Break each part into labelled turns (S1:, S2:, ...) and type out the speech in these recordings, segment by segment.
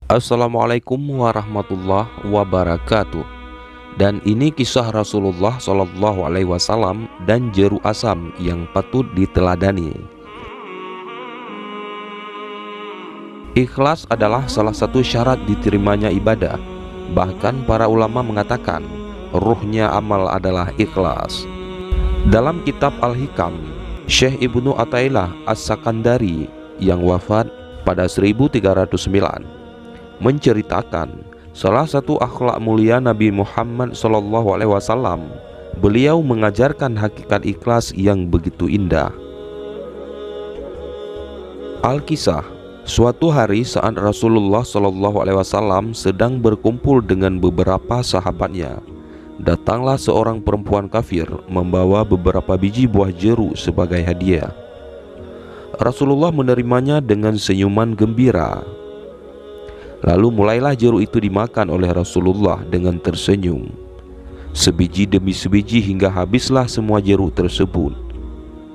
S1: Assalamualaikum warahmatullahi wabarakatuh. Dan ini kisah Rasulullah Shallallahu Alaihi Wasallam dan jeru asam yang patut diteladani. Ikhlas adalah salah satu syarat diterimanya ibadah. Bahkan para ulama mengatakan ruhnya amal adalah ikhlas. Dalam kitab Al-Hikam, Syekh Ibnu Athaillah As-Sakandari yang wafat pada 1309 menceritakan salah satu akhlak mulia Nabi Muhammad SAW. Beliau mengajarkan hakikat ikhlas yang begitu indah. Al-Kisah, suatu hari saat Rasulullah SAW sedang berkumpul dengan beberapa sahabatnya, datanglah seorang perempuan kafir membawa beberapa biji buah jeruk sebagai hadiah. Rasulullah menerimanya dengan senyuman gembira. Lalu mulailah jeruk itu dimakan oleh Rasulullah dengan tersenyum, sebiji demi sebiji hingga habislah semua jeruk tersebut.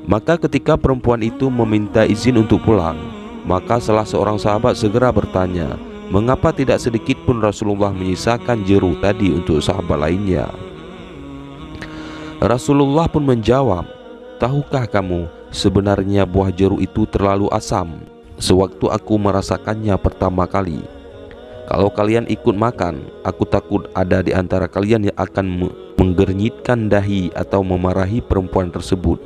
S1: Maka ketika perempuan itu meminta izin untuk pulang, maka salah seorang sahabat segera bertanya, mengapa tidak sedikit pun Rasulullah menyisakan jeruk tadi untuk sahabat lainnya? Rasulullah pun menjawab, tahukah kamu sebenarnya buah jeruk itu terlalu asam sewaktu aku merasakannya pertama kali. Kalau kalian ikut makan, aku takut ada di antara kalian yang akan menggernyitkan dahi atau memarahi perempuan tersebut.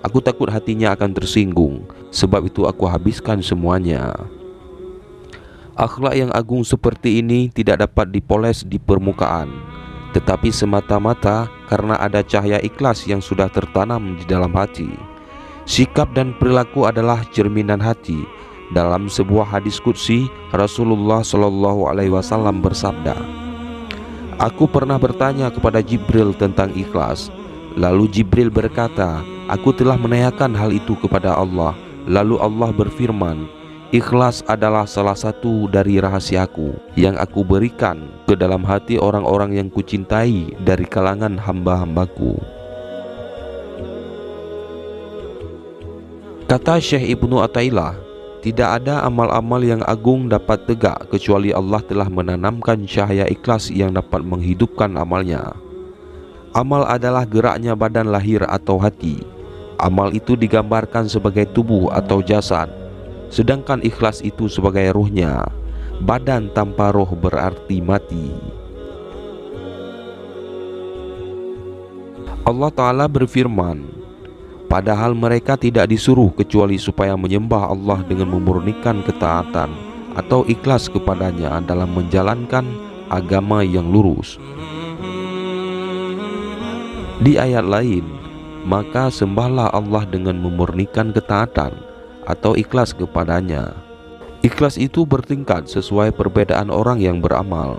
S1: Aku takut hatinya akan tersinggung, sebab itu aku habiskan semuanya. Akhlak yang agung seperti ini tidak dapat dipoles di permukaan, tetapi semata-mata karena ada cahaya ikhlas yang sudah tertanam di dalam hati. Sikap dan perilaku adalah cerminan hati. Dalam sebuah hadis qudsi, Rasulullah SAW bersabda, aku pernah bertanya kepada Jibril tentang ikhlas. Lalu Jibril berkata, aku telah menanyakan hal itu kepada Allah. Lalu Allah berfirman, ikhlas adalah salah satu dari rahasiaku yang aku berikan ke dalam hati orang-orang yang kucintai dari kalangan hamba-hambaku. Kata Syekh Ibnu Athaillah, tidak ada amal-amal yang agung dapat tegak kecuali Allah telah menanamkan cahaya ikhlas yang dapat menghidupkan amalnya. Amal adalah geraknya badan lahir atau hati. Amal itu digambarkan sebagai tubuh atau jasad, sedangkan ikhlas itu sebagai ruhnya. Badan tanpa roh berarti mati. Allah Ta'ala berfirman, padahal mereka tidak disuruh kecuali supaya menyembah Allah dengan memurnikan ketaatan atau ikhlas kepadanya dalam menjalankan agama yang lurus. Di ayat lain, maka sembahlah Allah dengan memurnikan ketaatan atau ikhlas kepadanya. Ikhlas itu bertingkat sesuai perbedaan orang yang beramal.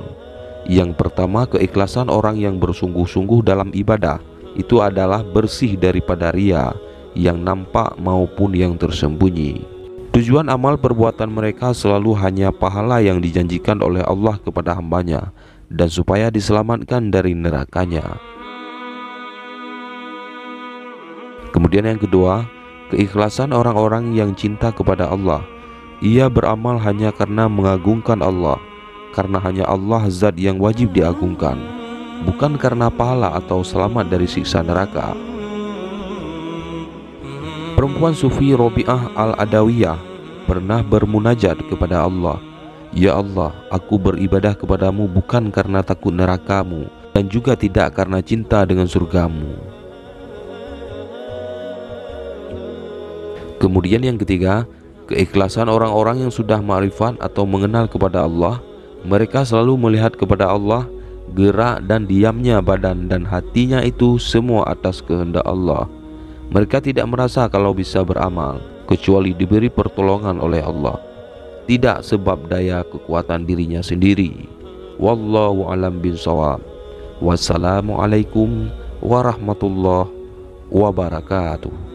S1: Yang pertama, keikhlasan orang yang bersungguh-sungguh dalam ibadah itu adalah bersih daripada riya yang nampak maupun yang tersembunyi. Tujuan amal perbuatan mereka selalu hanya pahala yang dijanjikan oleh Allah kepada hambanya dan supaya diselamatkan dari nerakanya. Kemudian yang kedua, keikhlasan orang-orang yang cinta kepada Allah. Ia beramal hanya karena mengagungkan Allah, karena hanya Allah zat yang wajib diagungkan, bukan karena pahala atau selamat dari siksa neraka. Perempuan sufi Robi'ah Al-Adawiyah pernah bermunajat kepada Allah, ya Allah, aku beribadah kepadamu bukan karena takut nerakamu dan juga tidak karena cinta dengan surgamu. Kemudian yang ketiga, keikhlasan orang-orang yang sudah ma'rifat atau mengenal kepada Allah. Mereka selalu melihat kepada Allah. Gerak dan diamnya badan dan hatinya itu semua atas kehendak Allah. Mereka tidak merasa kalau bisa beramal kecuali diberi pertolongan oleh Allah, tidak sebab daya kekuatan dirinya sendiri. Wallahu a'lam bishawab. Wassalamualaikum warahmatullahi wabarakatuh.